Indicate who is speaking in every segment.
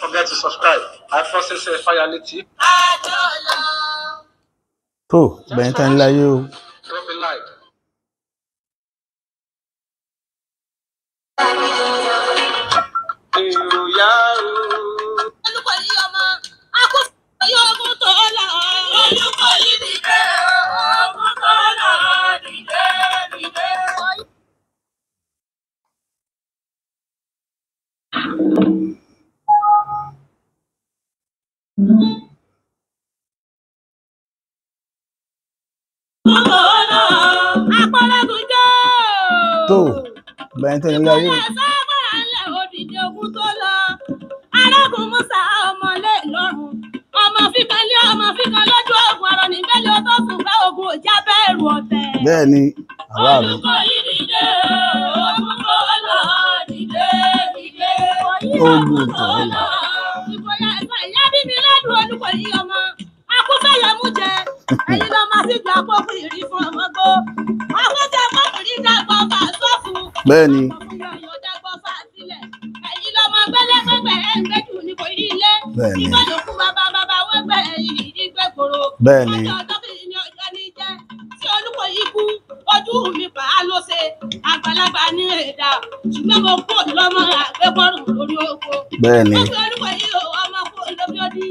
Speaker 1: forget to subscribe. I process fire liti.
Speaker 2: To, Benton Laolu.
Speaker 1: Drop a like.
Speaker 2: To, Benton Laolu.
Speaker 3: Arákùn Musa ọmọ lé lọ́rùn ọmọ fíkan lé ọmọ fíkan lójú ogun ọ̀rọ̀ nígbẹ́lẹ́ ó tó sùn fẹ́ ogun òjá bẹ̀rù ọ̀tẹ̀.
Speaker 2: Bẹ́ẹ̀ ni àwa mi.
Speaker 3: Olùkọ́ yìí dìde ogun tó lọ dìde dìde.
Speaker 2: Ogun tó lọ.
Speaker 3: Ìbòyà ẹ̀fọ́ ìyá bíbí lẹ́nu olùkọ́ yìí ọmọ akúfẹ́yẹ mú jẹ ẹ̀yin lọ́ máa sì gbà pọ̀ fún ìrí fún ọmọ gbó. Àwọn tẹ fọ́kùnrin dàgbọ́ fà sọ́fù.
Speaker 2: Bẹ́ẹ̀ ni. Bẹ́ẹ̀ni.
Speaker 3: Tí olùkọ́ yìí kú ojú mi bá a ló ṣe àgbàlagbà ní ẹ̀dá ṣùgbọ́n mo kó lọ́mọ àgbẹ̀bọ̀rùn lórí oko.
Speaker 2: Bẹ́ẹ̀ni.
Speaker 3: Olùkọ́ yìí ọmọ kó lórí odi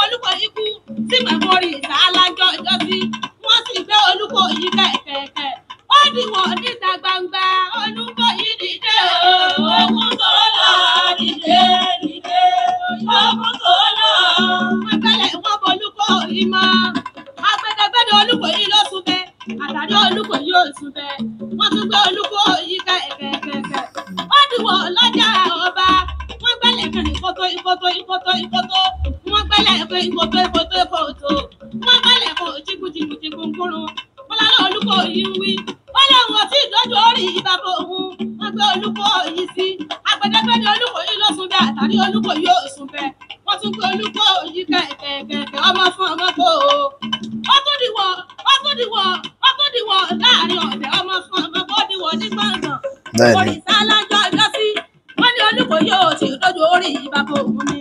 Speaker 3: olùkọ́ yìí kú tí mẹ́mórì ìta alájọ ìjọ sí wọ́n sì gbé olùkọ́ yìí kẹ̀kẹ́. Ó dìwọ̀ níta gbangba olùkọ́ yìí dìde ogun tó lọ dìde dìde ogun tó lọ. Ẹgbẹ́lẹ̀ wọ́n bọ olùkọ́ yìí mọ́. Agbẹ́dẹ́gbẹ́dẹ́ olùkọ́ yìí ló sùn bẹ́ẹ̀. Àtàrí olùkọ́ yìí ò sùn bẹ́ẹ̀. Wọ́n tún gbé olùkọ́ yìí kẹ̀kẹ́. Ó dìwọ̀ lọ́jà ọba. Wọ́n gbẹ́lẹ̀ kan ìkótó. Wọ́n gbẹ́lẹ̀ kan ìkótó. Wọ́n gbẹ́lẹ̀ kan jìgùjìgù kúrú. Wọ́n lọ́lọ́ olùkọ́ yìí ń wí. Wọ́n lẹ́wọ̀n ọtí ìdọ́jú orí ìbábọ̀ òun. Wọ́n gbé olùkọ́ yìí sí. Agbẹ́dẹ́gbẹ́dẹ́ olùkọ́ yìí ló sùn bẹ́ẹ̀. Àtàrí olùkọ́ yìí ò sùn bẹ́ẹ̀. Wọ́n tún gbé olùkọ́ yìí kẹ̀kẹ́ ọmọ fún ọmọ kó o. Ó tún dìwọ̀ láàrin ọ̀dẹ̀ ọmọ fún ọmọ kó dìwọ̀ ní gbọ̀ngàn. Òrìṣà alájọ ọjọ́ sí. Wọ́n ní olùkọ́ yóò ti ìdọ́jú orí ìbábọ̀ òun ni.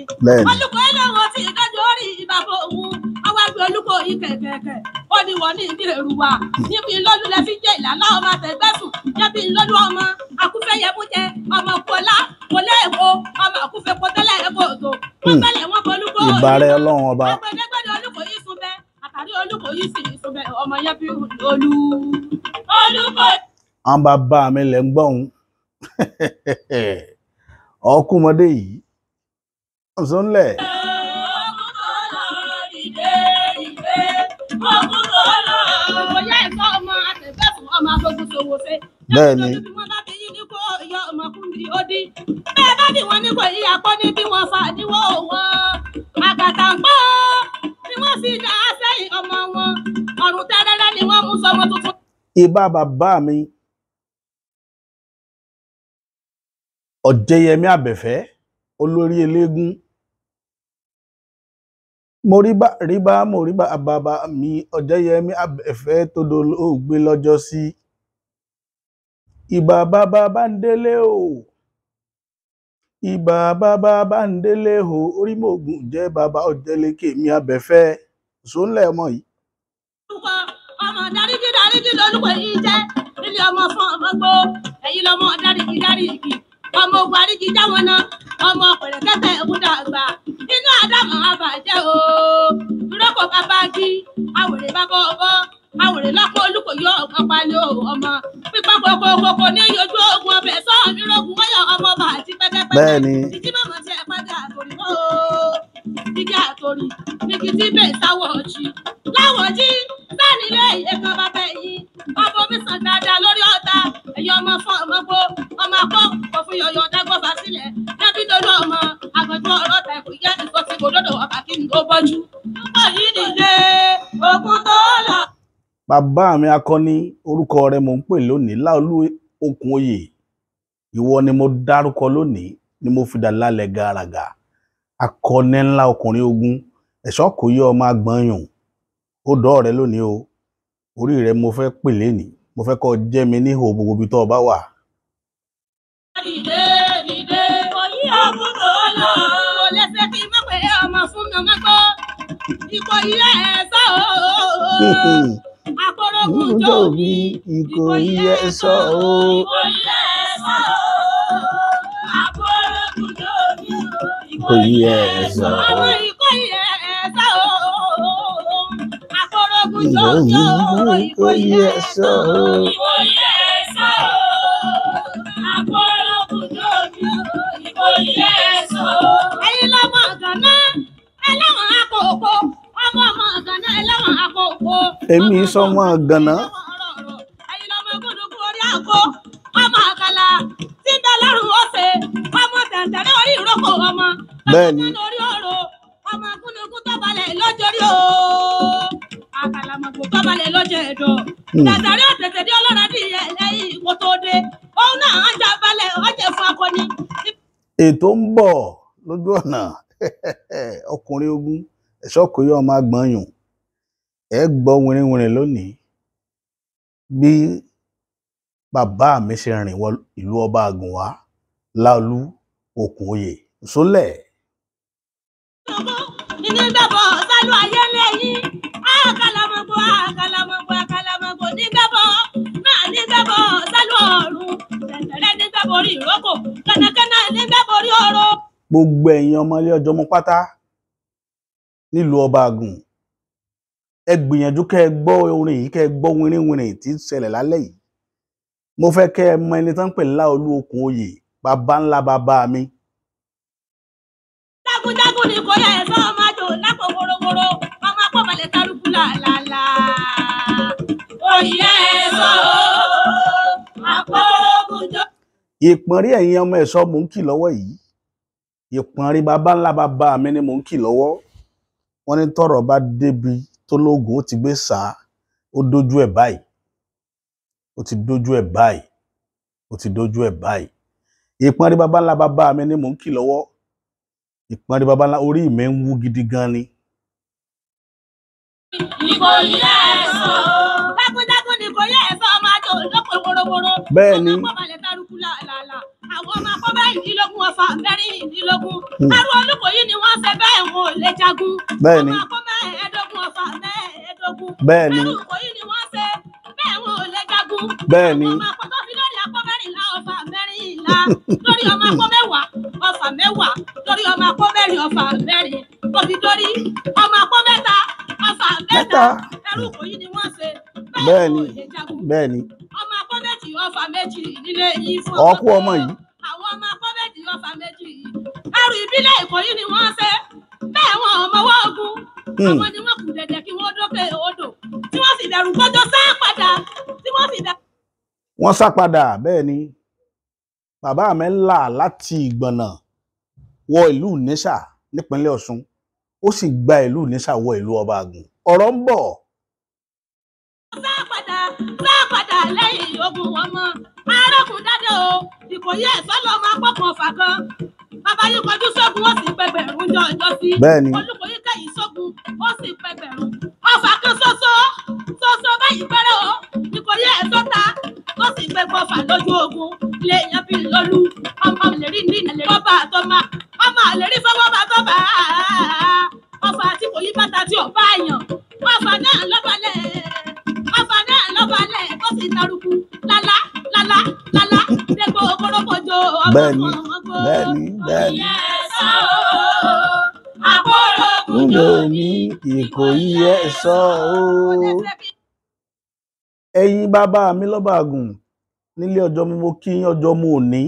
Speaker 3: Olùkọ́ ẹlẹ́wọ̀n ti ìdọ́jú orí ìbábọ̀ òun. Àwọn àgbẹ̀ olùkọ́ yìí kẹ̀kẹ́. Ó dìwọ̀ ní ibi èrú wa. Níbi ìlọ́lù lẹ fi jẹ́ ìlànà ọmọ àtẹ̀gbẹ́sùn. Jẹ́bi ìlọ́lù ọmọ akúfẹ́yẹ mú jẹ ọmọ kọlá kọlẹ́ èkó ọmọ akúfẹ́ pọ́tẹ́lẹ̀ ẹ̀kọ́ òtò. Wọ́n gbẹ́lẹ̀ wọn kọ olùkọ́ yìí.
Speaker 2: Ìbàrẹ̀ Ọlọ́run ọba.
Speaker 3: Agbẹ́dẹ́gbẹ́dẹ́ olùkọ́ yìí sùn bẹ́ẹ̀. Àtàrí olùkọ́ yìí sì sùn bẹ́ẹ̀ ọmọ yẹn bí olú. Olùkọ́.
Speaker 2: Àwọn bàbá mi lẹ̀ ń gbọ́n. Ọkùnmọdé yìí. Ọ̀sán lẹ̀. Bẹ́ẹ̀ni.
Speaker 3: Bẹ́ẹ̀ bá dì wọ́n nígbò yí apọ́ ní bí wọ́n fa níwọ̀ wọn. Àgàtà ń pọ́ tí wọ́n sì dá sẹ́yìn ọmọ wọn. Ọ̀run tẹ́rẹ́rẹ́ ni wọ́n mú sọmọ tuntun.
Speaker 2: Ìbá bàbá mi. Ọ̀jẹ̀yẹmí Àbẹ̀fẹ́ olórí eléégún. Mo rí bá bàbá mi Ọ̀jẹ̀yẹmí Àbẹ̀fẹ́ tó dolóògbé lọ́jọ́ sí. Ìbà bàbá Bándélé o. Ìbà bàbá Bándélé o. Orí Moyegun jẹ́ bàbá Ọ̀jẹ̀lékè mi Àbẹ̀fẹ́. Sónlẹ̀ ọmọ yìí.
Speaker 3: Ọmọ dáríjì lolúkọ yìí jẹ́. Nílé ọmọ fún ọmọ gbó. Ẹ̀yin lọmọ dáríjì. Ọmọ ogun àríjì jáwọn náà. Ọmọ pẹ̀lẹ́kẹ́tẹ̀ ẹ̀kúndà àgbà. Inú àdámọ̀ àbàjẹ́ o. Ìrọ́kọ̀ bàbá jí. Àwòrè bá kọ́ ọbọ̀. Àwòrè lọ́kọ̀ olùkọ́ yóò ọ̀kan palẹ̀ ọmọ. Pípa kòkòkò ní ojú ogun ọbẹ̀ sọ́ọ̀ nírògùn wáyà ọmọ bá àti pẹ́pẹ́pẹ́.
Speaker 2: Bẹ́ẹ̀ni.
Speaker 3: Ìdí mọ̀mọ́ tí ẹ pàdé àtòrí mọ́ o. Ìdí àtòrí. Níbi tí bẹ́ẹ̀ sáwọ̀ ọ̀jì. Láwọ̀ jí. Sáàni ilé ìyẹ́kan bàbá yìí. Ọmọ mi sàn dáadáa lórí ọ̀tá. Ẹ̀yin ọmọ fún ọmọ gbó. Ọmọ akọ́ kò fún yọ̀yọ̀ dágbọ́fà sílẹ̀. Dábí dodo ọmọ. Àgbẹ̀jọ́ ọ̀rọ̀ ta ẹ̀kọ́ yẹ́ ìsọ̀tì òdodo ọ̀kà kí n tó bọ́jú. Ọmọ yìí nìyé. Ogun tó lọ.
Speaker 2: Bàbá mi akọni orúkọ rẹ̀ mò ń pè lónìí Laolu okunoye. Ìwọ ni mo dárúkọ lónìí ni mo fi dà lálẹ́ gàràgà. Akọni ńlá ọkùnrin ogun. Ẹ̀ṣọ́ kò yẹ ọmọ agbọ̀nyùn. Ó dọ́ rẹ lónìí o. Orí rẹ mo fẹ́ pè lénìí. Mo fẹ́ kó jẹ́ mi ní ihò gbogbo ibi tó bá wà.
Speaker 3: Dìde, oyí ogun tó lọ. Mo lẹ́sẹ̀ kí Ìkòyí ẹ̀sọ́ àkòrógùn jò bí
Speaker 2: Ìkòyí ẹ̀sọ́
Speaker 3: Ìkòyí ẹ̀sọ́ àkòrógùn jò bí
Speaker 2: Ìkòyí ẹ̀sọ́
Speaker 3: ọmọ Ìkòyí ẹ̀sọ́ àkòrógùn jò bí
Speaker 2: Ìkòyí ẹ̀sọ́
Speaker 3: Ìkòyí ẹ̀sọ́ àkòrógùn jò bí Ìkòyí ẹ̀sọ́. Ẹ̀yin lọ́mọ Gànà ẹlẹ́wọ̀n àkókò ọmọ Gànà ẹlẹ́wọ̀n àkókò.
Speaker 2: Èmi sọmọ Gànà.
Speaker 3: Ẹ̀yin lọ́mọ gúdúgbù orí àgbo ọmọ àkàlà tí ń bẹ lọ́rùn ọ̀sẹ̀ ọmọ tẹ̀tẹ̀rẹ́ orí ìrókò ọmọ.
Speaker 2: Bẹ́ẹ̀ni.
Speaker 3: Ọmọ lórí ọ̀rọ̀ ọmọ gúdúgbù tó balẹ̀ lọ́jọ́rí o. Àkàlà mọ̀gbò tó balẹ̀ lọ́jọ́ ẹ̀dọ̀. Tẹ̀tẹ̀rẹ́ ọ̀tẹ̀tẹ̀ dé ọlọ́run adìyẹ lẹ́yìn kó tó dé. Òun náà á jà balẹ̀ ọ̀jẹ̀ fún akọni.
Speaker 2: Ètò ń bọ̀ lójú ọ̀nà ọkùnrin ogun ẹ̀ṣọ́ kò yọ ọmọ agbọ̀nyùn ẹ gbọ́ wìrìwìrì lónìí bí bàbá mi ṣe rìn wọ ìlú ọba àgùnwá Laolu Okunoye sólẹ̀.
Speaker 3: Ìní gbàbọ̀ sálú ayé lẹ́yìn àkàlàmọ̀gbò ní gbàbọ̀ náà ní gbàbọ̀ sálú ọ̀run tẹ̀tẹ̀rẹ́ ní gbàbọ̀ orí ìrókò kànákànná ní gbàbọ̀ orí ọ̀rọ̀.
Speaker 2: Gbogbo ẹ̀yin ọmọ ilé ọjọ́ mú pátá nílùú ọba àgùn ẹ gbìyànjú kẹ́ ẹ gbọ́ orin yìí kẹ́ ẹ gbọ́ wìrìwìrì tí ń ṣẹlẹ̀ lálẹ́ yìí. Mo fẹ́ kẹ́ ẹ mọ ẹni tán ń pè Laolu Okunoye bàbá ńlá bàbá mi.
Speaker 3: Jagunjagun ni kò yẹ ẹ̀sọ́ ọmọ àjò lápò worowóró ọmọ akọ́balẹ̀ kálukú làlàlà. Oyè ẹ̀sọ́ àkórógùn jò.
Speaker 2: Ìpọ̀nrí ẹ̀yin ọmọ ẹ̀ṣọ́ mò ń kì lọ́wọ́ yìí. Ìpọ̀nrí bàbá ńlá bàbá mi ni mò ń kì lọ́wọ́. Wọ́n ní tọ́rọ̀ bá débi tó lóògùn ó ti gbé sàá ó dójú ẹ̀ báyìí. Ó ti dójú ẹ̀ báyìí. Ó ti dójú ẹ̀ báyìí. Ìpọ̀nrí bàbá ńlá bàbá mi ni mò ń kì lọ́wọ́. Ìpọ̀nrí bàbá ńlá orí mi ń wú gidi gan ni.
Speaker 3: Ìkòyí ẹ̀sọ́ jagunjagun ni kò yẹ ẹ̀sọ́ ọmọ àjò lọ́pọ̀ worowóró.
Speaker 2: Bẹ́ẹ̀ni.
Speaker 3: Ọmọ akọ́balẹ̀ kálukú làlàlà. Àwọn ọmọ akọ́bẹ̀ ìdílógún ọfà mẹ́rìndínlógún. Arú Olúkòyí ni wọ́n ṣe bẹ́ẹ̀ wọn ò lè jagun.
Speaker 2: Bẹ́ẹ̀ni.
Speaker 3: Ọmọ akọ́bẹ̀ ẹ̀ẹ́dógún ọfà mẹ́ẹ̀ẹ́dógún.
Speaker 2: Bẹ́ẹ̀ni.
Speaker 3: Arú Olúkòyí ni wọ́n ṣe bẹ́ẹ̀ wọn ò lè jagun.
Speaker 2: Bẹ́ẹ̀ni.
Speaker 3: Ọmọ akọ́tọ́ fi lórí akọ́ mẹ́rìnlá ọfà mẹ́rìnlá. Lórí ọmọ akọ́ mẹ́wàá ọfà mẹ́wàá. Lórí ọmọ akọ́ mẹ́rin ọfà mẹ́rin. Òbí lórí ọmọ akọ́ mẹ́ta ọfà mẹ́ta. Arú Olúkòyí ni wọ́n ṣe bẹ́ẹ̀ wọn ò lè jagun.
Speaker 2: Bẹ́ẹ̀ni.
Speaker 3: Ọmọ akọ́ méjì ọfà méjì nílé yìí fún
Speaker 2: Ọkú ọmọ yìí.
Speaker 3: àwọn ọmọ akọ́ méjì ọfà méjì yìí. Ẹrù ìbílẹ̀ Ìkòyí ni wọ́n ṣe bẹ́ẹ̀ wọn ò mọwọ́ ogun. Àwọn ni wọ́n kù dẹ̀dẹ̀ kí wọ́n dókè odò tí wọ́n sì bẹ̀rù gbọ́dọ̀ sá padà tí wọ́n sì bẹ̀rù.
Speaker 2: Wọ́n sá padà bẹ́ẹ̀ ni. Bàbá mi là láti Ìgbọ̀nà wọ ìlú Ìníṣà nípínlẹ̀ Ọ̀ṣun. Ó sì gba ìlú Ìníṣà wọ ìlú ọba àgùn. Ọ̀rọ̀ ń bọ̀.
Speaker 3: Sá padà lẹ́yìn ogun wọn mọ́. Arákùn dáadé o, Ìkòyí ẹ̀sọ́ lọ máa pọ̀pọ̀ ọ̀fà kan. Bàbá yìí kọjú sógun ó sì pẹgbẹ̀rún jọjọ sí.
Speaker 2: Bẹ́ẹ̀ni.
Speaker 3: Olúkòyí kẹ́yìn sógun ó sì pẹgbẹ̀rún. Ọ̀fà kan ṣoṣo báyìí pẹ́rẹ́ o. Ìkòyí ẹ̀sọ́ ta ó sì pẹgbẹ̀ ọ̀fà lójú ogun. Ilé èèyàn fi lọ́lú ọmọ àlérí ní àlérí ọba àtọ́mà ọmọ àlérí fọwọ́ bá tọ́ba. Ọ̀fà tí Ìkòyí bàtà tí ò bá yàn. Ọ̀fà náà lọ́balẹ̀ ó sì tarúkú lálá dẹ́gbọ́ okorokojo
Speaker 2: Bẹ́ẹ̀ni. Ní Ìkòyí ẹ̀ṣọ́ o. Ẹ̀yin bàbá mi lọ́ba àgùn nílé ọjọ́ mo kí ọjọ́ mo òní.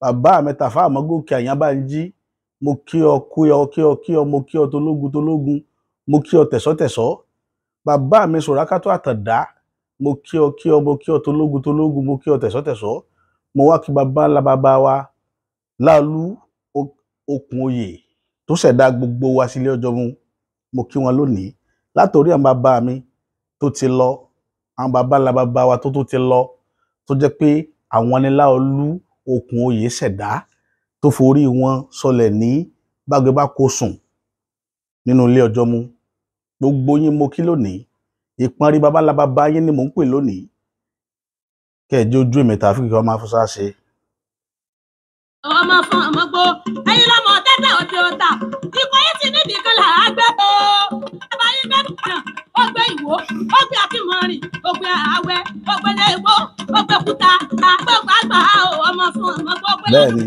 Speaker 2: Bàbá mi Tàfà Àmọ́gòkè Àyànbánjí mo kí ọ mo kí ọ tológun mo kí ọ tẹ̀sọ́tẹ̀sọ́. Bàbá mi Sòrákátó Àtàndá mo kí ọ tológun mo kí ọ tẹ̀sọ́tẹ̀sọ́. Mo wá kí bàbá ńlá bàbá wa Laolu Okunoye tó ṣẹ̀dá gbogbo wa sílé ọjọ́ mo kí wọn lónìí látòrí àwọn bàbá mi tó ti lọ àwọn bàbá ńlá bàbá wa tó ti lọ tó jẹ́ pé àwọn ni Laolu Okunoye ṣẹ̀dá tó forí wọn sọlẹ̀ ní bágbé bá kó sùn nínú ilé ọjọ́ mu. Gbogbo yín mo kí lónìí. Ìpọ̀nrí bàbá ńlá bàbá yín ni mò ń pè lónìí. Kẹ̀jẹ́ ojú èmi tàbí kí wọ́n máa fún sáà ṣe.
Speaker 3: Ọmọ fún ọmọ gbó ẹ̀yin lọmọ tẹ́tẹ́ òde ọ̀tà Ìkòyí ti níbi kan là á gbé o. Bàbá yìí
Speaker 2: Bẹ́ẹ̀ni.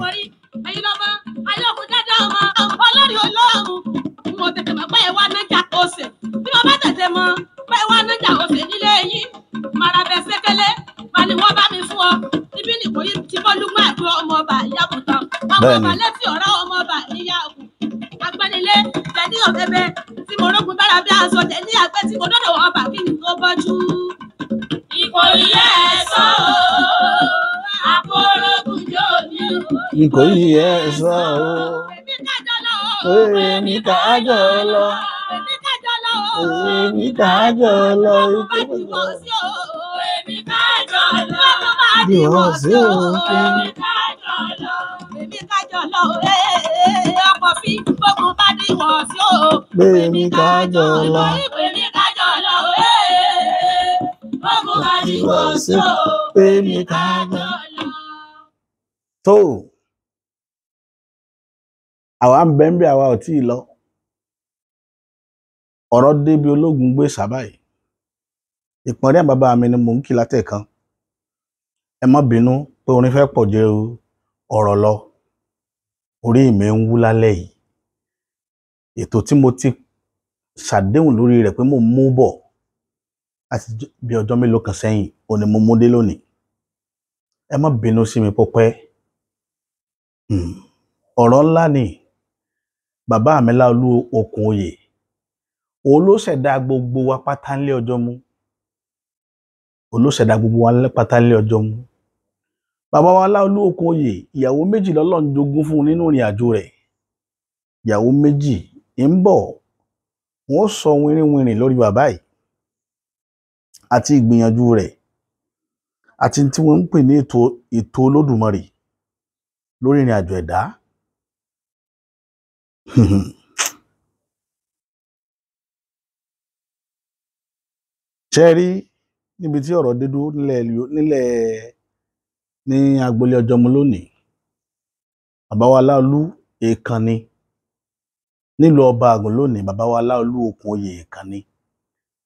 Speaker 3: Ẹ̀yin lọ́mọ ayọ̀kú dáadáa ọmọ olórí olóòrùn mo tètè mọ̀ pé ẹ wá nájà ọ̀sẹ̀ bí mo bá tètè mọ̀ pé ẹ wá nájà ọ̀sẹ̀ nílé yín marabẹ sékélé bá ní wọ́n bá mi fún ọ ibi nìkó yìí tí mo lùmọ̀ àdúrà ọmọ ọba ìyàbùtàn ọmọ ọba létí ọ̀rọ̀ ọmọ ọba ìyàbù agbẹnilé jẹ̀dí ọ̀bẹ̀bẹ̀ tí mo rógun bára bí aṣọ jẹ̀dí àgbẹ̀ tí mo dọ́dọ̀ ọba kí ni tó bọ́jú. Ìkòyí ẹ̀ sọ àpòrògùn jò ní
Speaker 2: Ìkòyí ẹ̀ sọ èmi kájọ lọ èmi kájọ lọ
Speaker 3: èmi kájọ lọ
Speaker 2: ìwọ̀n sí òkè
Speaker 3: èmi kájọ lọ ọkọ̀ fi gbógun bá díwọ̀n sí o
Speaker 2: èmi kájọ lọ
Speaker 3: èmi kájọ lọ gbógun bá díwọ̀n sí o
Speaker 2: èmi kájọ lọ. Tó àwa ń bẹ́ ń bí àwa ò tí ì lọ ọ̀rọ̀ débi ológun gbé sábàyí ìpọ́nrẹ́ bàbá mi ni mò ń kí látẹ̀kan ẹ má bínú pé orin fẹ́ pọ̀ jẹ́ ọ̀rọ̀ lọ orí mi ń wú lálẹ́ yìí ètò tí mo ti ṣàdéhùn lórí rẹ̀ pé mo mú bọ̀ láti bí ọjọ́ mélòó kan sẹ́yìn òní mo mú dé lónìí ẹ má bínú sí mi pọ́pẹ́ ọ̀rọ̀ ńlá ni bàbá mi Laolu okunoye òun ló ṣẹ̀dá gbogbo wa pátá ńlé ọjọ́ mú òun ló ṣẹ̀dá gbogbo wa pátá ńlé ọjọ́ mú bàbá wa Laolu okunoye ìyàwó méjì lọ́lọ́run jogún fún un nínú ìrìn àjò rẹ̀ ìyàwó méjì ń bọ̀ wọ́n sọ wìnrìnwìnrìn lórí bàbá yìí àti ìgbìyànjú rẹ̀ àti tí wọ́n ń pè ní ètò Olódùmarè lórí ìrìn àjò ẹ̀dá ṣe rí níbi tí ọ̀rọ̀ dé dúró nílẹ̀ ní agboolé ọjọ́mu lónìí bàbá wa Laolu èèkàn ni nílùú ọba àgùn lónìí bàbá wa Laolu okunoye èèkàn ni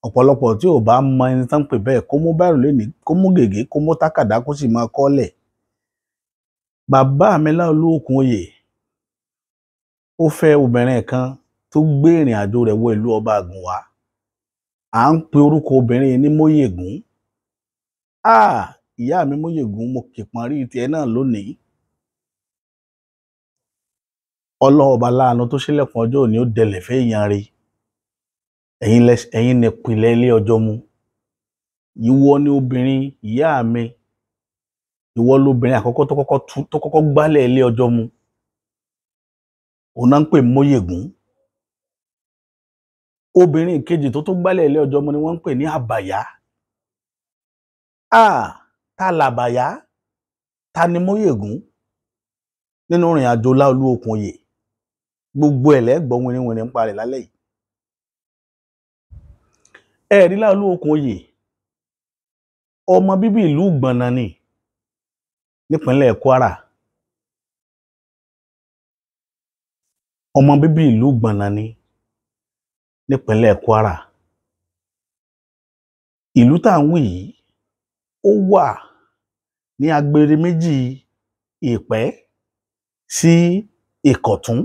Speaker 2: ọ̀pọ̀lọpọ̀ tí ò bá mọ ẹni tán pè bẹ́ẹ̀ kó mú báírò lónìí kó mú gègé kó mú tákàdá kó sì máa kọ́lẹ̀ bàbá mi Laolu okunoye ó fẹ́ obìnrin kan tó gbé ìrìn àjò rẹ̀ wọ ìlú ọba àgùn wá à ń pe orúkọ obìnrin ní Moyegun ìyá mi Moyegun mo kìpọn rí tiẹ̀ náà lónìí ọlọ́ọ̀ba láàánú tó ṣílẹ̀kùn ọjọ́ òní ó dẹlẹ̀ fẹ́ èèyàn rí ẹ̀yin ní ìpìlẹ̀ ilé ọjọ́ mu ìwọ ni obìnrin ìyá mi ìwọ lóbìnrin àkọ́kọ́ tó kọ́kọ́ gbálẹ̀ ilé ọjọ́ mu òun náà ń pè Moyegun obìnrin kejì tó gbálẹ̀ ilé ọjọ́ mu ni wọ́n ń pè ní Abaya ta làbàyá ta ni Moyegun nínú ìrìn àjò Laolu okunoye gbogbo ẹ̀lẹ́gbọ̀n wìnrìnwìnrìn ń parẹ̀ lálẹ́ yìí ẹ̀rí Laolu okunoye ọmọ bíbí ìlú Gbọ̀nà ni nípínlẹ̀ Kwara ọmọ bíbí ìlú Gbọ̀nà ni nípínlẹ̀ Kwara ìlú tá ń wí yìí ó wà ní agbèrè méjì Ìpẹ́ sí Ìkọ̀tún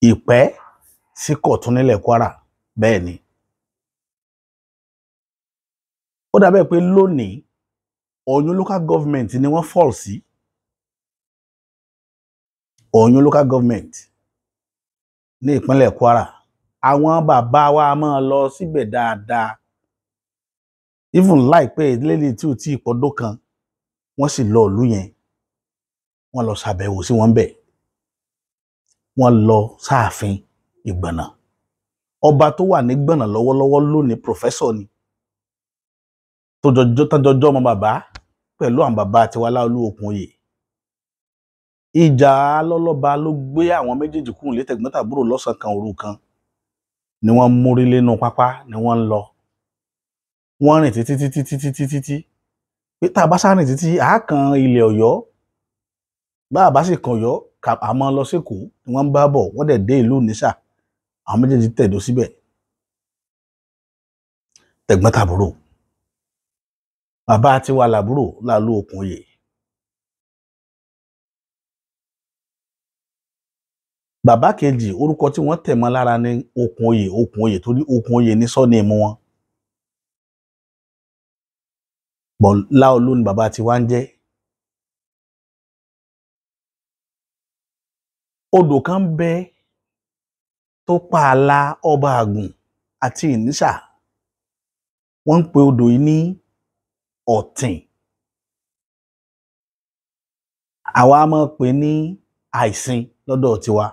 Speaker 2: Ìpẹ́ sí Ìkọ̀tún nílẹ̀ Kwara bẹ́ẹ̀ ni ó dàbẹ́ pé lónìí Ọ̀yún local government ni wọ́n fall sí Ọ̀yún local government ní ìpínlẹ̀ Kwara àwọn bàbá wa máa lọ síbẹ̀ dáadáa even láìpẹ́ lẹ́yìn tí ò tí ì pọ́dún kan wọ́n sì lọ ìlú yẹn wọ́n lọ ṣàbẹ̀wò sí wọn bẹ̀ wọ́n lọ sáàfin Ìgbọ̀nà ọba tó wà ní Gbọ̀nà lọ́wọ́lọ́wọ́ lónìí professor ni tó jọjọ́ ọmọ bàbá pẹ̀lú àwọn bàbá tiwa Laolu okunoye ìjà lọ́lọ́ba ló gbé àwọn méjèèjì kúrò létẹ̀ gbọ́ntàbúrò lọ́sàn kan òru kan ni wọ́n mórí lẹ́nu pápá ni wọ́n ń lọ wọ́n rìn títí pé tá a bá sáré títí àákan ilẹ̀ Ọ̀yọ́ bá a bá sì kan Ọ̀yọ́ àmọ́ lọ sékòó ni wọ́n ń bá bọ̀ wọ́n dẹ̀ dé ìlú Nísà àwọn méjèèjì tẹ̀dó síbẹ̀ tẹ̀gbọ́ntàbúrò bàbá tiwa làbúrò Laolu Okunoye. Bàbá kejì orúkọ tí wọ́n tẹ̀ mọ́ lára ní Okunoye torí Okunoye ní sọ́ọ̀nìmù wọn. Bọ̀ Laolu ni bàbá tiwa ń jẹ́. Odò kan bẹ tó pààlà ọba àgùn àti ìnísà. Wọ́n ń pe odò yìí ní ọ̀tìn. Àwa máa pè ní àìsìn lọ́dọ̀ tiwa.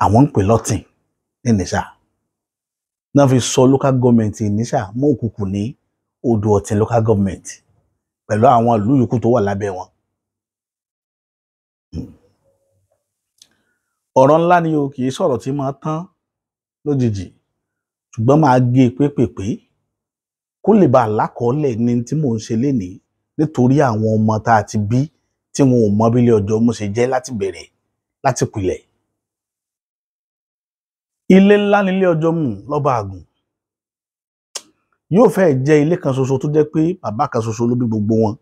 Speaker 2: Àwọn ń pè lọ́tìn ní ìnísà. Náà fi sọ local government ìnísà mọ́ òkùnkùn ní odò ọ̀tìn local government pẹ̀lú àwọn ìlú yòókù tó wà lábẹ́ wọn. Ọ̀rọ̀ ńlá ni o, kì í sọ̀rọ̀ tí máa tán lójijì, ṣùgbọ́n máa gé pépèpé kó lè bá àlákọọ́lẹ̀ ní tí mò ń ṣe lénìí nítorí àwọn ọmọ tá a ti bí tí wọn ò mọ bílé ọjọ́ mú ṣe jẹ́ láti bẹ̀rẹ̀ láti pìlẹ̀. Ilé ńlá nílé ọjọ́ mú lọ́ba àgùn yóò fẹ́ jẹ́ ilé kan ṣoṣo tó jẹ́ pé bàbá kan ṣoṣo ló bí gbogbo wọn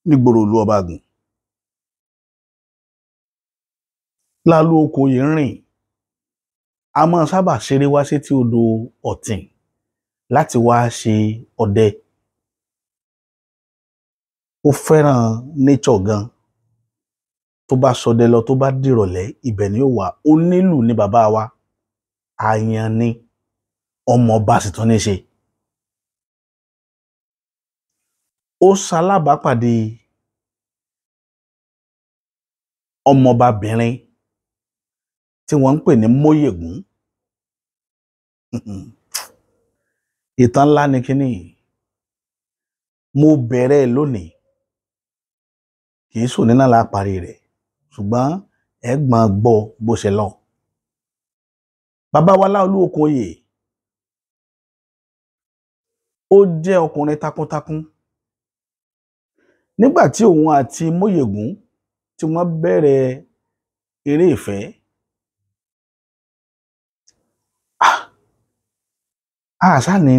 Speaker 2: nígboro ìlú ọba àgùn. Laolu Okunoye rìn a máa sábà ṣeré wá sétí odò ọ̀tìn láti wá ṣe ọdẹ. Ó fẹ́ràn nature gan. Tó bá ṣọdẹ lọ tó bá dìrọ̀lẹ́ ibẹ̀ ni ó wà. Ó nílù ní bàbá wa, àyàn ni, ọmọ ọba sì tún ní ṣe. Ó ṣalábàápàdé ọmọbabìnrin tí wọ́n ń pè ní Moyegun. Ìtàn ńlá ni kíní. Mo bẹ̀rẹ̀ lónìí, kì í sòní náà la parí rẹ̀, ṣùgbọ́n ẹ̀gbọ́n gbọ́ bó ṣe lọ. Bàbá wa Laolu Okunoye ó jẹ́ ọkùnrin takuntakun. Nígbà tí òun àti Moyegun tí wọ́n bẹ̀rẹ̀ eré ìfẹ́, àṣà ní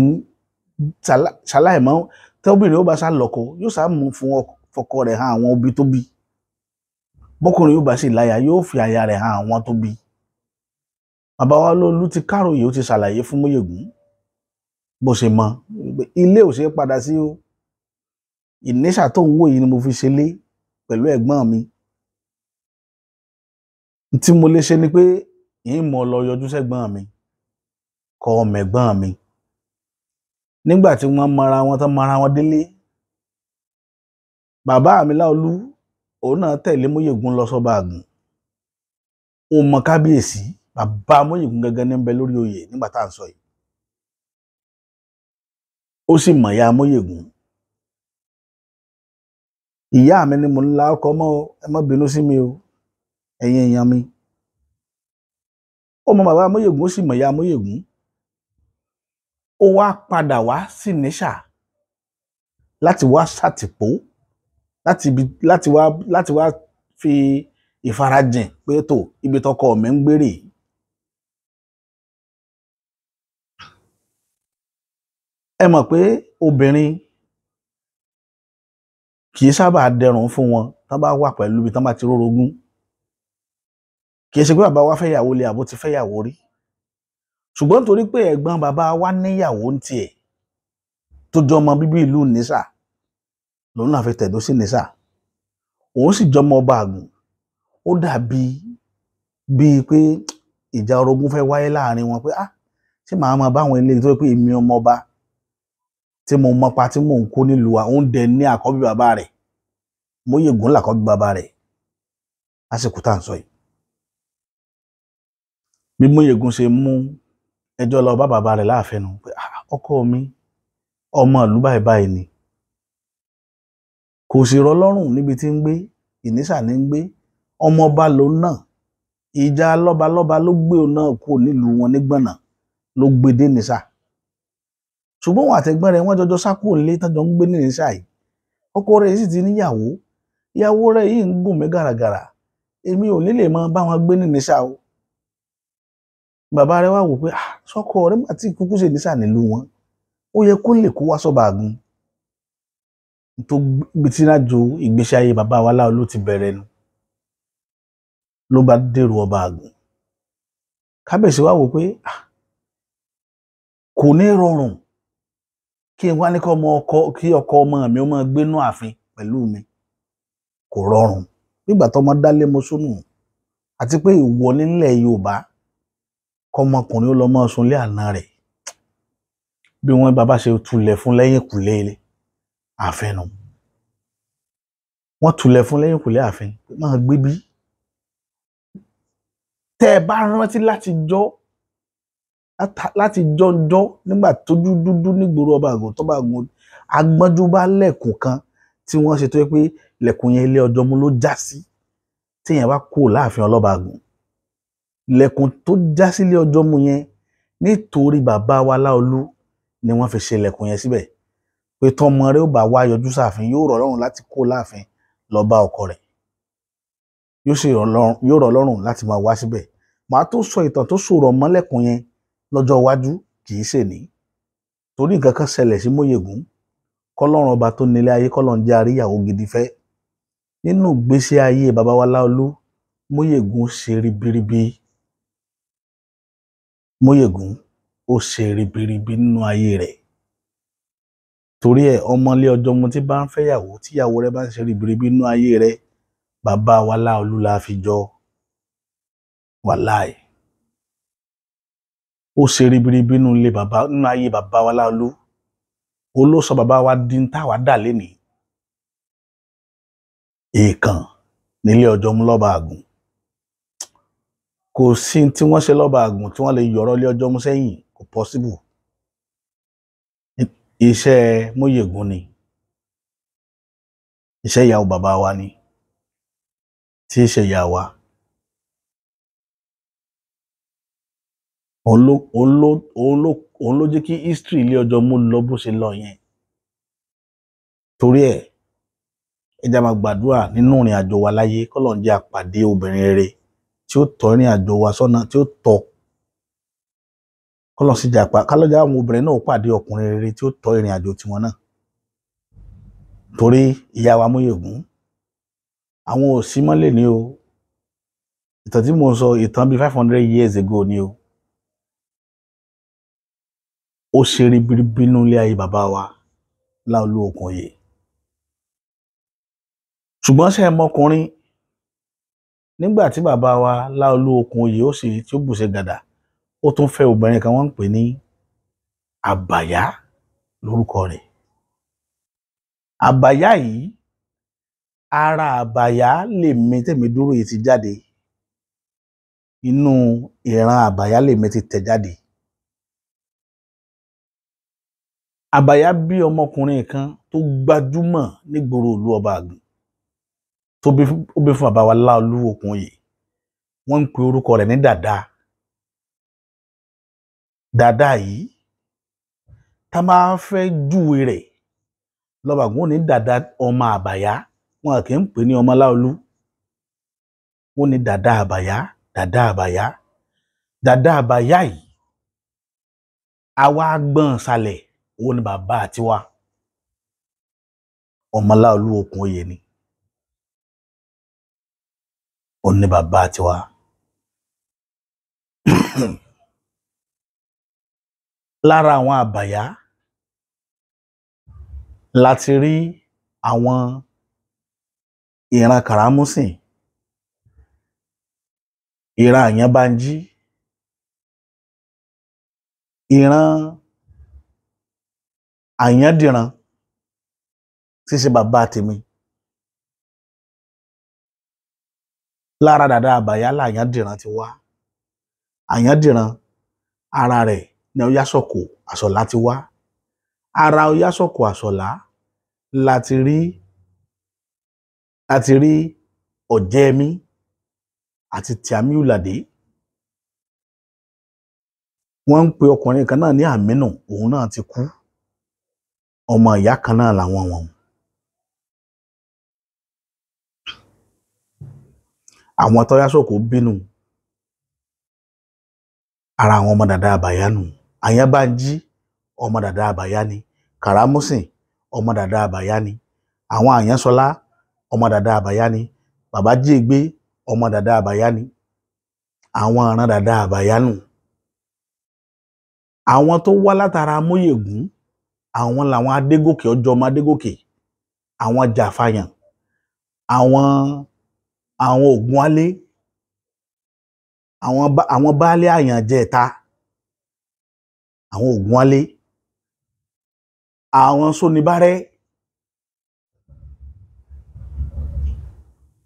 Speaker 2: ṣaláìmọ́ tí obìnrin ó bá sá lọ́kọ yóò sá mú fún fọkọ rẹ̀ hàn àwọn òbí tó bí. Bọ́kùnrin yóò bá sì láya yóò fi aya rẹ̀ hàn àwọn tó bí. Bàbá wa Laolu ti káròyè ó ti ṣàlàyé fún Moyegun bó ṣe mọ ilé ò ṣe é padà sí o. Ìnísà tó ń wò yìí ni mo fi ṣe lé pẹ̀lú ẹ̀gbọ́n mi. Tí mo lè ṣe ni pé yìí mọ̀ lọ yọjú sẹ́gbọ́n mi kọ ọmọ ẹ̀gbọ́n mi. Nígbà tí wọ́n mọra wọn tán mọra wọn délé, bàbá mi Laolu òun náà tẹ̀lé Moyegun lọ sọ́ba àgùn. Ó mọ kábíyèsí, bàbá Moyegun gangan ní ń bẹ lórí oyè nígbà tá à ń sọ yìí. Ó sì mọ̀ ya Moyegun. Ìyá mi ni mo ń la ọkọ mọ́, ẹ má bínú sí mi o, ẹ̀yin èèyàn mi. Ó mọ bàbá Moyegun ó sì mọ̀ ya Moyegun. Ó wá padà wá sí Ìnísà láti wá ṣàtìpó láti wá fi ìfarajìn pé tó ibi tọkọ mi ń gbèrè. Ẹ mọ̀ pé obìnrin kì í sábà dẹrùn fún wọn tán bá wà pẹ̀lú ibi tán bá ti rórogún. Kì í ṣe pé bàbá wa fẹ́ yàwó lé àbó ti fẹ́ yàwó rí, ṣùgbọ́n torí pé ẹ̀gbọ́n bàbá wa níyàwó ń tiẹ̀ tó jọmọ bíbí ìlú Ìnísà lòun náà fi tẹ̀dó sí Ìnísà. Òun sì jọmọ ọba àgùn. Ó dàbí bíi pé ìjà orogún fẹ́ wáyé láàrin wọn pé ṣé màá máa bá àwọn ilé tó pé èmi ọmọ ọba tí mo mọpa tí mò ń kó nílùú wa òun dẹ̀ ní àkọ́bí bàbá rẹ̀. Moyegun làkọ́bí bàbá rẹ̀ lásìkò tá à ń sọ yìí. Bí Moyegun ṣe mú ẹjọ́ lọ bá bàbá rẹ̀ láàfin nù pé ọkọ mi ọmọ ìlú báyìí báyìí ni, kò sì rọ̀ lọ́rùn níbi tí ń gbé, Ìnísà ní ń gbé, ọmọ ọba lòun náà. Ìjà lọ́balọ́ba ló gbé òun náà kúrò nílùú wọn nígbọ̀nà ló gbé dé Ìnísà. Ṣùgbọ́n wọn àtẹ̀gbọ́n rẹ̀ wọ́n jọjọ sá kúrò nílé tán jọ ń gbé ní Ìnísà yìí. Ọkọ rẹ̀ sì ti níyàwó, ìyàwó rẹ̀ yìí ń gùn mí gàràgàrà, èmi ò ní lè máa bá wọn gbé ní Ìnísà o. Bàbá rẹ̀ wá wò pé sọ́kọ rẹ̀ mà tí kúkú ṣe Ìnísà nílùú wọn, ó yẹ kó lè kó wá sọ́ba Àgùn tó gbé tí ìrìnàjò ìgbésí ayé bàbá wa Laolu ti bẹ̀rẹ̀ nu ló bá dèrò ọba Àgùn. Kábíyèsí wá wò pé kò ní rọrùn kí n wá ní kí ọkọ ọmọ mi ó máa gbénú ààfin pẹ̀lú mi, kò rọrùn nígbà tọmọ dálé mọ́sónù, àti pé ìwọ nílẹ̀ Yorùbá kọmọkùnrin ó lọ mọ́ sunlé àná rẹ̀ bí wọ́n bàbá ṣe tulẹ̀ fún lẹ́yìn kùlé ààfin nù. Wọ́n tulẹ̀ fún lẹ́yìn kùlé ààfin máa gbé bí. Tẹ́ ẹ bá rántí láti jọ́njọ́ nígbà tójú dúdú nígboro ọba Àgùn tọ́ba Àgùn agbọ́njú bá lẹ̀kùn kan tí wọ́n ṣe tó yẹ pé lẹ̀kùn yẹn ilé ọjọ́ mú ló já sí téèyàn bá kó láàfin ọlọ́ba Àgùn. Lẹ̀kùn tó já sílé ọjọ́ mú yẹn nítorí bàbá wa Laolu ni wọ́n fi ṣe lẹ̀kùn yẹn síbẹ̀ pé tọmọ rẹ̀ ó bá wá yọjú sáàfin yóò rọ̀ lọ́rùn láti kó láàfin lọ bá ọkọ rẹ̀, yóò rọ̀ lọ́rùn láti máa wá síbẹ̀. Màá tó sọ ìtàn tó sọ̀rọ̀ mọ́lẹ̀kùn yẹn lọ́jọ́ iwájú, kì í ṣe ní torí nǹkan kan ṣẹlẹ̀ sí Moyegun kọ́lọ́run ọba tó nílé ayé kọ́lọ́run jẹ́ àríyàwó gidi fẹ́. Nínú ìgbésí ayé bàbá wa Laolu, Moyegun ṣe ribiribi. Moyegun ó ṣe ribiribi nínú ayé rẹ̀. Torí ẹ̀ ọmọlé ọjọ́ mu tí bá ń fẹ́yàwó tíyàwó rẹ̀ bá ń ṣe ribiribi nínú ayé rẹ̀, bàbá wa Laolu la fi jọ. Wàláì ó ṣe ribiribi nínú ayé bàbá wa Laolu. Ó ló sọ bàbá wa di ń táwa dà lénìí. Èèkàn nílé ọjọ́ mú lọ́ba Àgùn. Kò sí tí wọ́n ṣe lọ́ba Àgùn tí wọ́n lè yọ̀rọ̀ lé ọjọ́ mú sẹ́yìn, kò possible. Iṣẹ́ Moyegun ni, iṣẹ́ ìyàwó bàbá wa ni, tí iṣẹ́ ìyá wa. Òun ló jẹ́ kí history ilé ọjọ́ mú lọ bó ṣe lọ yẹn. Torí ẹ̀ ẹja máa gbàdúrà nínú ìrìn àjò wa láyé kọ́lọ́run jẹ́ àpàdé obìnrin rere tí ó tọ́ ìrìn àjò wa sọ́nà tí ó tọ́. Kọ́lọ́run sì jẹ́ kálọ́jà àwọn obìnrin náà pàdé ọkùnrin rere tí ó tọ́ ìrìn àjò tiwọn náà. Torí ìyá wa Moyegun àwọn ò sí mọ́lẹ̀ ní o. Ìtàn tí mo sọ ìtàn bíi 500 years ago ni o. Ó ṣe ribiribi nínú ilé ayé bàbá wa Laolu okunoye. Ṣùgbọ́n ṣe ọmọkùnrin nígbà tí bàbá wa Laolu okunoye ó sì tí ó bùṣe gàdà, ó tún fẹ́ obìnrin kan wọ́n ń pè ní Abaya lórúkọ rẹ̀. Abaya yìí, ara Abaya lèmi tèmi dúró yìí ti jáde. Inú ìran Abaya lèmi ti tẹ̀ jáde. Abaya bí ọmọkùnrin kan tó gbajúmọ̀ nígboro ìlú ọba Àgùn tó bí fún bàbá wa Laolu okunoye. Wọ́n ń pe orúkọ rẹ̀ ní Dàda. Dàda yìí tá máa fẹ́ júwe rẹ̀ lọ́ba Àgùn ní Dàda ọmọ Abaya. Wọn kì í pè ní ọmọ Laolu. Wọ́n ní Dàda Abaya, Dàda Abaya. Dàda Abaya yìí àwa gbọ́n salẹ̀ òun ni bàbá àtiwá. Ọmọ Laolu okunoye ni. Òun ni bàbá àtiwá. Lára àwọn Abaya láti rí àwọn ìran Kàrámúsìn, ìran Àyànbánjí, ìran Àyàndìran tí ṣe bàbá tèmi. Lára Dàda Abaya l'Àyàndìran ti wá. Àyàndìran ara rẹ̀ ní Ọ̀yásọ̀kò Àsọ̀lá ti wá. Ara Ọ̀yásọ̀kò Àsọ̀lá láti rí Ọ̀jẹ́mí àti Tìámíùlàdé. Wọ́n ń pe ọkùnrin kan náà ní Àmínù, òun náà ti kú. Ọmọ ìyá kan náà làwọn wọn. Àwọn t'Ọ̀yásọ̀kò bínú ara àwọn ọmọ Dàda Abaya nù. Àyànbánjí ọmọ dàda Abaya ni, Karamusin ọmọ dàda Abaya ni, àwọn Àyànṣọlá ọmọ dàda Abaya ni, bàbá Jíègbé ọmọ dàda Abaya ni, àwọn ọ̀ràn dàda Abaya nù. Àwọn tó wá látara Moyegun, àwọn làwọn Adégòkè, ọjọ́ ọmọ Adégòkè, àwọn Jàfàyàn, àwọn Ògúnwálé, àwọn baálé Àyànjẹta, àwọn Ògúnwálé, àwọn Sónibárẹ́,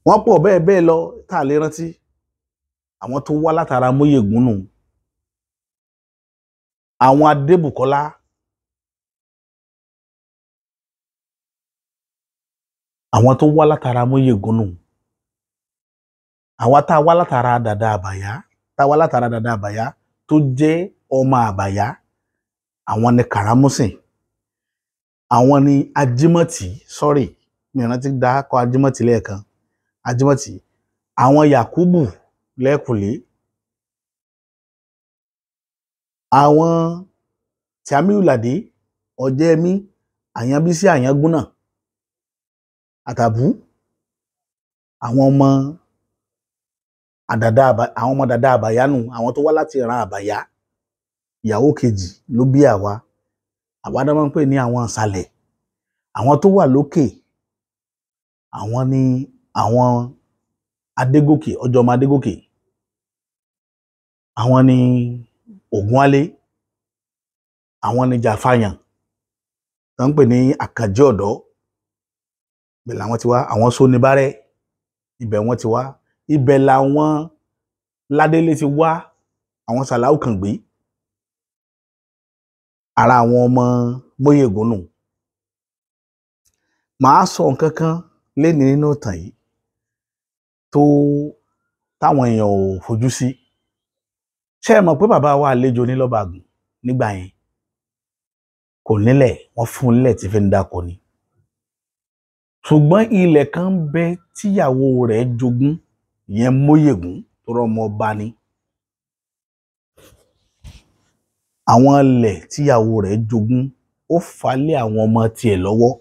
Speaker 2: wọ́n pọ̀ bẹ́ẹ̀ bẹ́ẹ̀ lọ tá a lè rántí. Àwọn tó wá látara Moyegun nù. Àwọn Adébùkọ́lá, àwọn tó wá látara Moyegun nù. Àwa tá a wá látara dàda Abaya, tó jẹ́ ọmọ Abaya, àwọn ni Karamusin, àwọn ni Ajímọ̀tì, mi rántí dákọ Ajímọ̀tì lẹ́ẹ̀kan, Ajímọ̀tì, àwọn Yakubu lẹ́kùlé, àwọn Tìámíùlàdé, Ọ̀jẹ́mí, Àyànbísí, Àyàngúnà, Àtàbú, àwọn ọmọ dàda Abaya nù. Àwọn tó wá láti ìran Abaya, ìyàwó kejì ló bí àwa náà máa ń pè ní àwọn ìsàlẹ̀. Àwọn tó wà lókè, àwọn ni àwọn Adégòkè, ọjọ́ ọmọ Adégòkè, àwọn ni Ògúnwálé, àwọn ni Jàfàyàn tó ń pè ní Àkànjí ọ̀dọ́, ibẹ̀ làwọn ti wá. Àwọn Sónibárẹ́, ibẹ̀ wọ́n ti wá. Ibẹ̀ làwọn Ládélé ti wá, àwọn Sàláù Kàngbé, ara àwọn ọmọ Moyegun nù. Màá sọ nǹkan kan lénìí nínú ìtàn yìí táwọn èèyàn ò fojú sí. Ṣé ẹ mọ̀ pé bàbá wa àlejò ní Lọ́bàgùn nígbà yẹn kò nílẹ̀, wọ́n fún un nílẹ̀ tí fi ń dáko ni. Ṣùgbọ́n ilẹ̀ kan ń bẹ tíyàwó rẹ̀ jogún, ìyẹn Moyegun, tó rọ́mọ ọba ni. Àwọn ilẹ̀ tíyàwó rẹ̀ jogún, ó fà á lé àwọn ọmọ tiẹ̀ lọ́wọ́.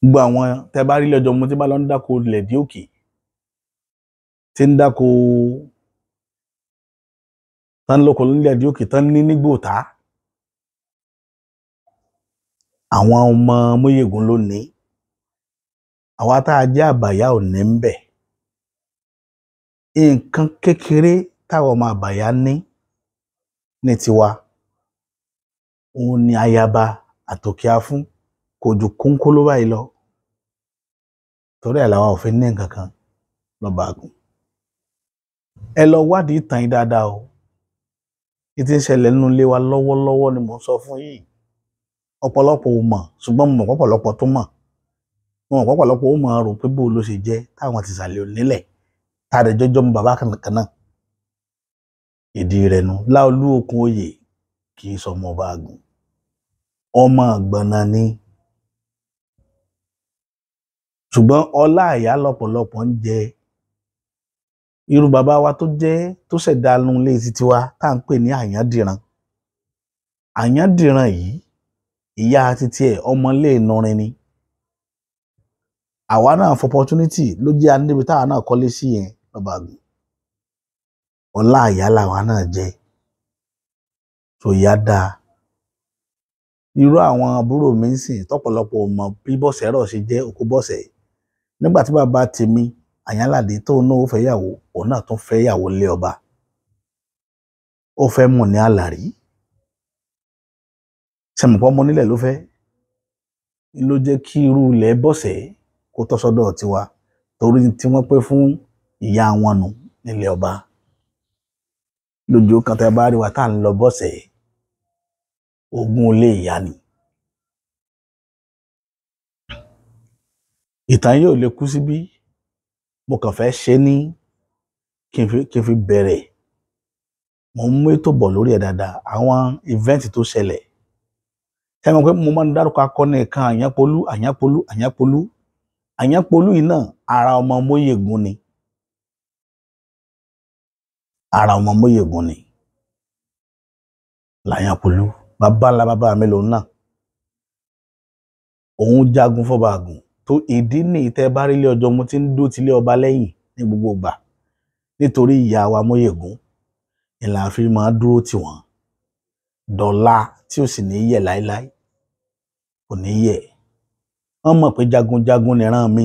Speaker 2: Gbogbo àwọn tẹ́ bá rí lọ́jọ́ mo tí bá lọ ń dáko ilẹ̀ dí òkè, tí ń dáko tán lóko nílẹ̀ dí òkè tán ní nígbòtá, àwọn ọmọ Moyegun ló ní. Àwa tá a jẹ́ Abaya ò ní ń bẹ̀. Nǹkan kékeré táwọn ọmọ Abaya ní tiwa, òun ni ayaba àtòkè afún, kò ju kónkóló báyìí lọ. Torí ẹ̀ làwa ò fi ní nǹkan kan Lọ́bàgùn. Ẹ lọ wádìí ìtàn yìí dáadáa o. Ìtí ń ṣẹlẹ̀ nínú ilé wa lọ́wọ́lọ́wọ́ ni mò ń sọ fún yìí. Ọ̀pọ̀lọpọ̀ ò mọ̀, ṣùgbọ́n mo mọ̀ pọ̀pọ̀lọpọ̀ tó mọ̀. Mo mọ̀ pọ̀pọ̀lọpọ̀ ó mọ̀ rò pé bó ló ṣe jẹ́ táwọn ti sàlẹ̀ onílẹ̀, tá a dẹ̀ jọjọ́ mú bàbá kan náà. Ìdí rẹ̀ nu. Laolu okunoye kì í sọmọ Ọbàgùn, ọmọ Àgbọ̀nà ni. Ṣùgbọ́n ọlá àyà lọ́pọ̀lọpọ̀ ń jẹ. Irú bàbá wa tó ṣẹ̀dá nu ilé títí wa tá à ń pè ní Àyàndìran. Àyàndìran yìí, ìyá títí ẹ̀ ọmọ ilé Ìnọrin ni. Àwa náà for opportunity ló jẹ́ níbi táwa náà kọ́lé sí yẹn Lọ́bàgùn. Ọlá àyà làwa náà jẹ. So ìyá dáa. Irú àwọn àbúrò mi ń sìn tọ́pọ̀lọpọ̀ mọ̀ bí bọ́sẹ̀ rọ̀ ṣe jẹ́ òkú bọ́sẹ̀. Nígbà tí bàbá tèmi Àyànládé tó náà ó fẹ́ yàwó, òun náà tún fẹ́ yàwó lé ọba. Ó fẹ́ mọ̀ ní Àlàrí. Ṣẹ̀mùpọ̀ ọmọ nílẹ̀ ló fẹ́. Ló jẹ́ kí irú ilẹ̀ bọ́sẹ̀ kó tọ́ sọ́dọ̀ tiwa, torí tí wọ́n pẹ́ fún ìyá wọn nù nílẹ̀ ọba. Lójú kan tẹ́ bá rí wa tá à ń lọ bọ́sẹ̀, ogún ilé ìyá ni. Ìtàn yóò lè kú síbí. Mo kàn fẹ́ ṣe ní kí n fi bẹ̀rẹ̀. Mo ń mú ètò bọ̀ lórí ẹ̀ dáadáa, àwọn event tó ṣẹlẹ̀. Ṣé mo pé mo máa ń dárúkọ akọni kan Àyànpolú yìí náà ara ọmọ Moyegun ni. Ara ọmọ Moyegun ni. Làyànpolú bàbá ńlá bàbá mi lòun náà òun jagun fọba àgùn tó ìdí ní ìtẹ́ bá rí ilé ọjọ́ mo ti ń dó tilé ọba lẹ́yìn ní gbogbo ìgbà nítorí ìyá wa Moyegun ìlànà fi máa dúró tì wọ́n dọ̀la tí ó sì ní yẹ̀ láéláé kò ní yẹ̀ wọ́n mọ̀ pé jagunjagun nìran mi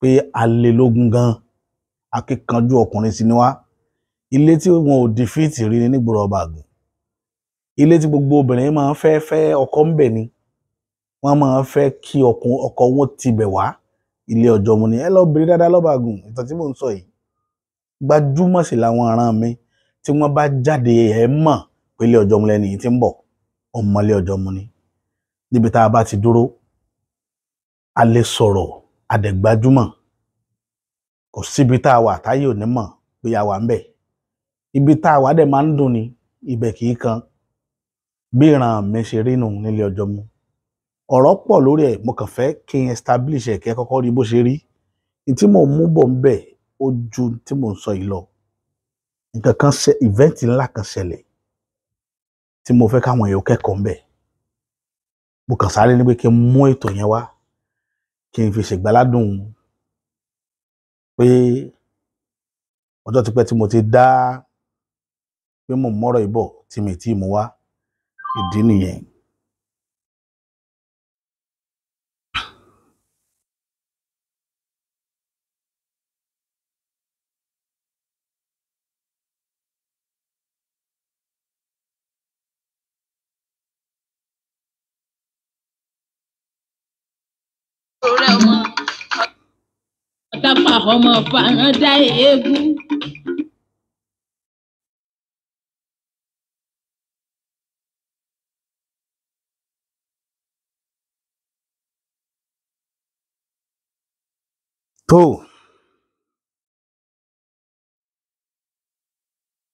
Speaker 2: pé alelógun gan akíkanjú ọkùnrin sí ni wá ilé tí wọn ò dìfíìtì rí ni nígboro ọba àgùn ilé tí gbogbo obìnrin máa ń fẹ́ ọkọ ń bẹ̀ ni wọ́n máa ń fẹ́ kí ọkọ wọn tibẹ̀ wá ilé ọjọ́ mu ni ẹ lọ bèrè dáadáa lọ́ba àgùn ìtàn tí mò ń sọ yìí gbajúmọ̀ sí làwọn aràn mi tí wọ́n bá jáde ẹ̀ mọ̀ pé ilé ọjọ́ mu lẹ́ni yìí ti ń bọ̀ ọmọ ilé ọjọ́ mu ni níbi tá a bá ti dúró a lè sọ̀rọ̀ àdẹ̀gbajúmọ̀ kò síbi tá a wà táyé ò ní mọ̀ pé a wà ń bẹ̀ ibi tá a wà dẹ̀ máa ń dùn ni ibẹ̀ kì í kan bí ìran mi ṣe rí nù nílé ọjọ́ mu ọ̀rọ̀ pọ̀ lórí ẹ̀ mo kàn fẹ́ kí n establish ẹ̀ kẹ́ kọ́kọ́ rí bó ṣe rí ní tí mò ń mú bọ̀ ń bẹ̀ ó ju tí mò ń sọ yìí lọ nǹkan kan ṣe event ńlá kan ṣẹlẹ̀ tí mo fẹ́ káwọn èèyàn kẹ́kọ̀ọ́ ń bẹ̀ mo kàn sáré ní pé kí n mú ètò yẹn wá kí n fi ṣègbáládùn pé ọjọ́ ti pẹ́ tí mo ti dá pé mo mọ́rọ̀ ìbọ̀ tí mi tí mo wá ìdí nìyẹn.
Speaker 3: Ọ̀tàpá ọmọ fàràǹdà eégún.
Speaker 2: tó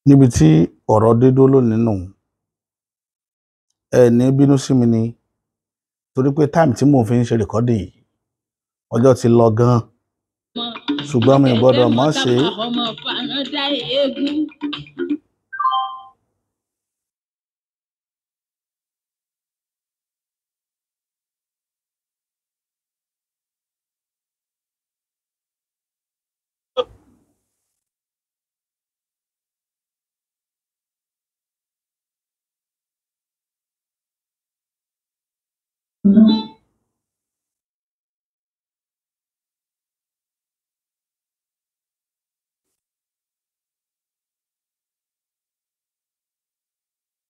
Speaker 2: níbi tí ọ̀rọ̀ dé dó lónìí nù ẹ ní bínú sí mi ni torí pé táìmù tí mò ń fi ń ṣe rìkọ́dì yìí ọjọ́ ti lọ gan-an ṣùgbọ́n mi gbọ́dọ̀ mọ̀ ṣe é.
Speaker 3: Ọ̀tàpá ọmọ fàràǹdà eégún.